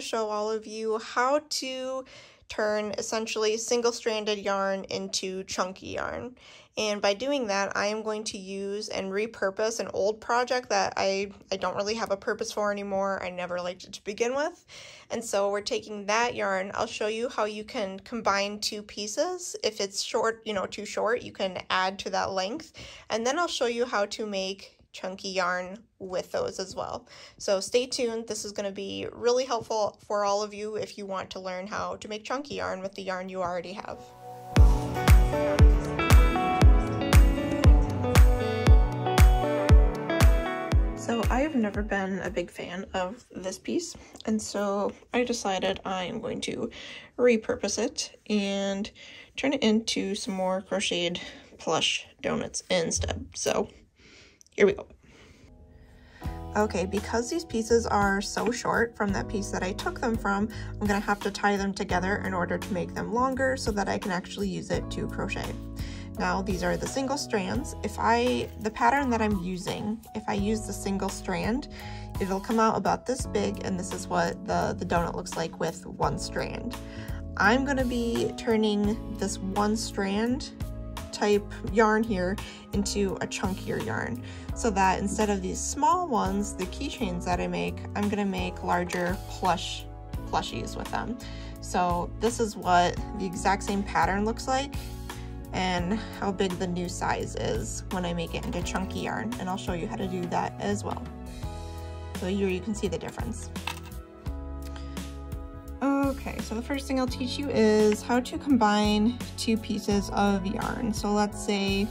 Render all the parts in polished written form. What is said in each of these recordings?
show all of you how to turn essentially single-stranded yarn into chunky yarn. And by doing that, I am going to use and repurpose an old project that I don't really have a purpose for anymore. I never liked it to begin with. And so we're taking that yarn. I'll show you how you can combine two pieces. If it's short, too short, you can add to that length. And then I'll show you how to make chunky yarn with those as well. So stay tuned. This is going to be really helpful for all of you if you want to learn how to make chunky yarn with the yarn you already have. So I have never been a big fan of this piece, and so I decided I am going to repurpose it and turn it into some more crocheted plush donuts instead. So here we go. Okay, because these pieces are so short from that piece that I took them from, I'm gonna have to tie them together in order to make them longer so that I can actually use it to crochet. Now, these are the single strands. The pattern that I'm using, if I use the single strand, it'll come out about this big, and this is what the donut looks like with one strand. I'm gonna be turning this one strand type yarn here into a chunkier yarn, so that instead of these small ones, the keychains that I make, I'm gonna make larger plushies with them. So this is what the exact same pattern looks like and how big the new size is when I make it into chunky yarn, and I'll show you how to do that as well. So here you can see the difference. Okay, so the first thing I'll teach you is how to combine two pieces of yarn. So let's say,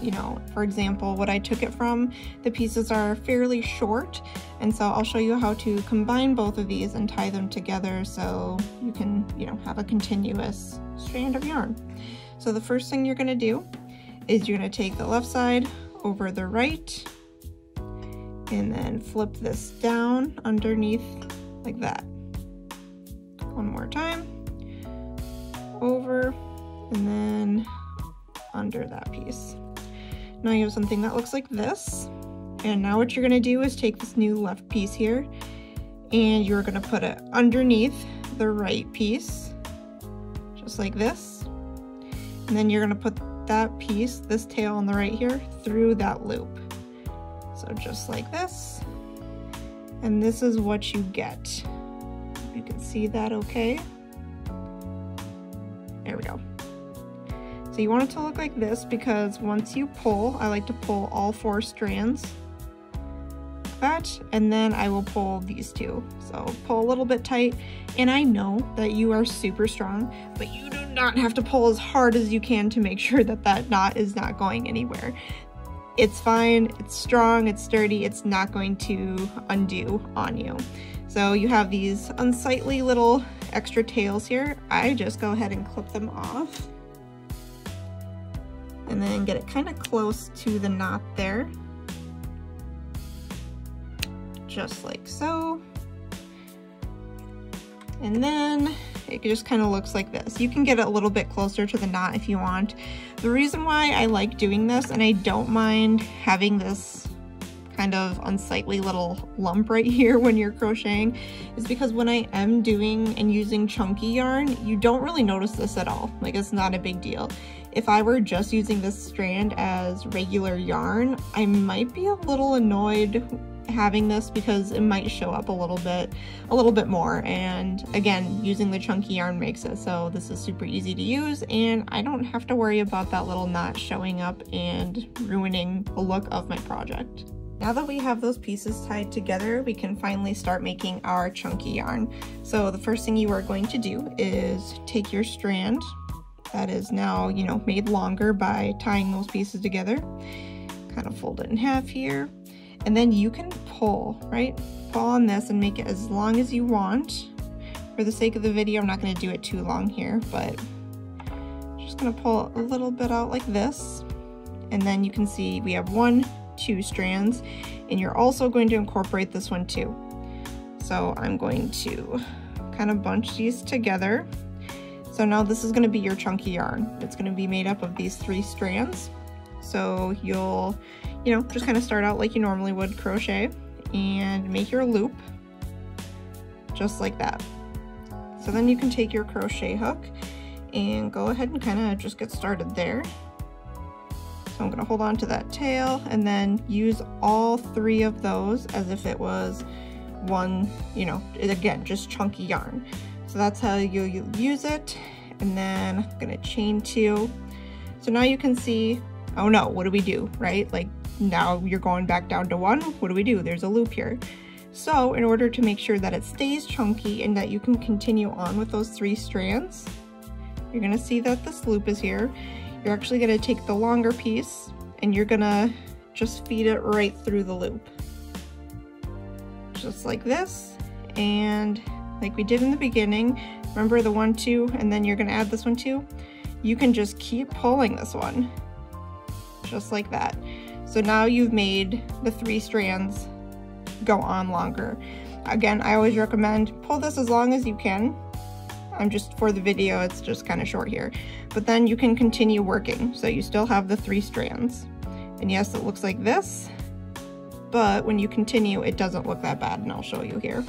for example, what I took it from, the pieces are fairly short, and so I'll show you how to combine both of these and tie them together so you can, have a continuous strand of yarn. So the first thing you're gonna do is you're gonna take the left side over the right and then flip this down underneath like that. One more time, over, and then under that piece. Now you have something that looks like this, and now what you're gonna do is take this new left piece here, and you're gonna put it underneath the right piece, just like this, and then you're gonna put that piece, this tail on the right here, through that loop. So just like this, and this is what you get. You can see that okay. There we go. So you want it to look like this because once you pull, I like to pull all 4 strands like that, and then I will pull these 2. So pull a little bit tight, and I know that you are super strong, but you do not have to pull as hard as you can to make sure that that knot is not going anywhere. It's fine, it's strong, it's sturdy, it's not going to undo on you. So you have these unsightly little extra tails here. I just go ahead and clip them off and then get it kind of close to the knot there, just like so. And then it just kind of looks like this. You can get it a little bit closer to the knot if you want. The reason why I like doing this, and I don't mind having this kind of unsightly little lump right here when you're crocheting, is because when I am doing and using chunky yarn, you don't really notice this at all. Like, it's not a big deal. If I were just using this strand as regular yarn, I might be a little annoyed having this because it might show up a little bit more, and again, using the chunky yarn makes it so this is super easy to use, and I don't have to worry about that little knot showing up and ruining the look of my project. Now that we have those pieces tied together, we can finally start making our chunky yarn. So the first thing you are going to do is take your strand that is now, made longer by tying those pieces together, kind of fold it in half here, and then you can pull, right? Pull on this and make it as long as you want. For the sake of the video, I'm not going to do it too long here, but I'm just going to pull a little bit out like this, and then you can see we have 2 strands, and you're also going to incorporate this one too. So I'm going to kind of bunch these together. So now this is going to be your chunky yarn. It's going to be made up of these 3 strands. So you'll, just kind of start out like you normally would crochet and make your loop just like that. So then you can take your crochet hook and go ahead and kind of just get started there. So I'm going to hold on to that tail and then use all 3 of those as if it was one, you know, again, just chunky yarn. So that's how you use it. And then I'm going to chain 2. So now you can see, oh no, what do we do, right? Like now you're going back down to 1. What do we do? There's a loop here. So in order to make sure that it stays chunky and that you can continue on with those 3 strands, you're going to see that this loop is here. You're actually going to take the longer piece and you're going to just feed it right through the loop. Just like this. And like we did in the beginning, remember the 1, 2, and then you're going to add this one too? You can just keep pulling this one. Just like that. So now you've made the 3 strands go on longer. Again, I always recommend pull this as long as you can. I'm just, for the video, it's just kind of short here. But then you can continue working. So you still have the 3 strands. And yes, it looks like this, but when you continue, it doesn't look that bad, and I'll show you here.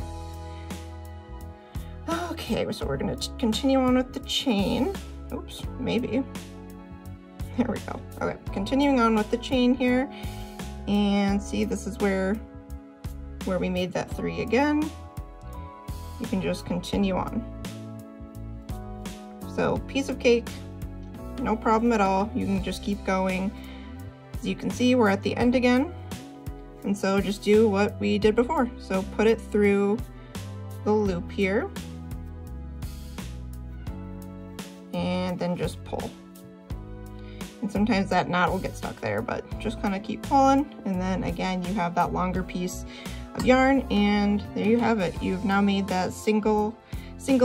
Okay, so we're gonna continue on with the chain. Oops, maybe. There we go. Okay, continuing on with the chain here. And see, this is where we made that 3 again. You can just continue on. So piece of cake, no problem at all. You can just keep going. As you can see, we're at the end again. And so just do what we did before. So put it through the loop here. And then just pull. And sometimes that knot will get stuck there, but just kind of keep pulling. And then again, you have that longer piece of yarn, and there you have it. You've now made that single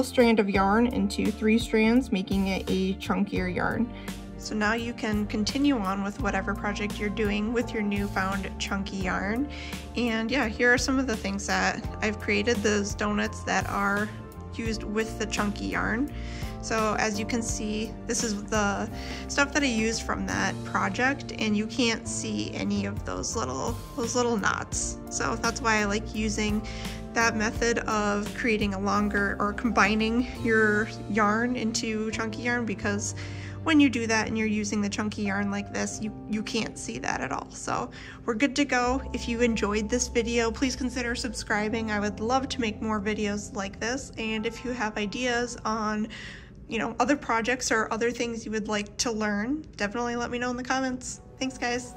strand of yarn into 3 strands, making it a chunkier yarn. So now you can continue on with whatever project you're doing with your newfound chunky yarn. And yeah, here are some of the things that I've created, those donuts that are used with the chunky yarn. So as you can see, this is the stuff that I used from that project, and you can't see any of those little knots. So that's why I like using that method of creating a longer, or combining your yarn into chunky yarn, because when you do that and you're using the chunky yarn like this, you can't see that at all. So we're good to go. If you enjoyed this video, please consider subscribing. I would love to make more videos like this. And if you have ideas on, you know, other projects or other things you would like to learn, definitely let me know in the comments. Thanks, guys.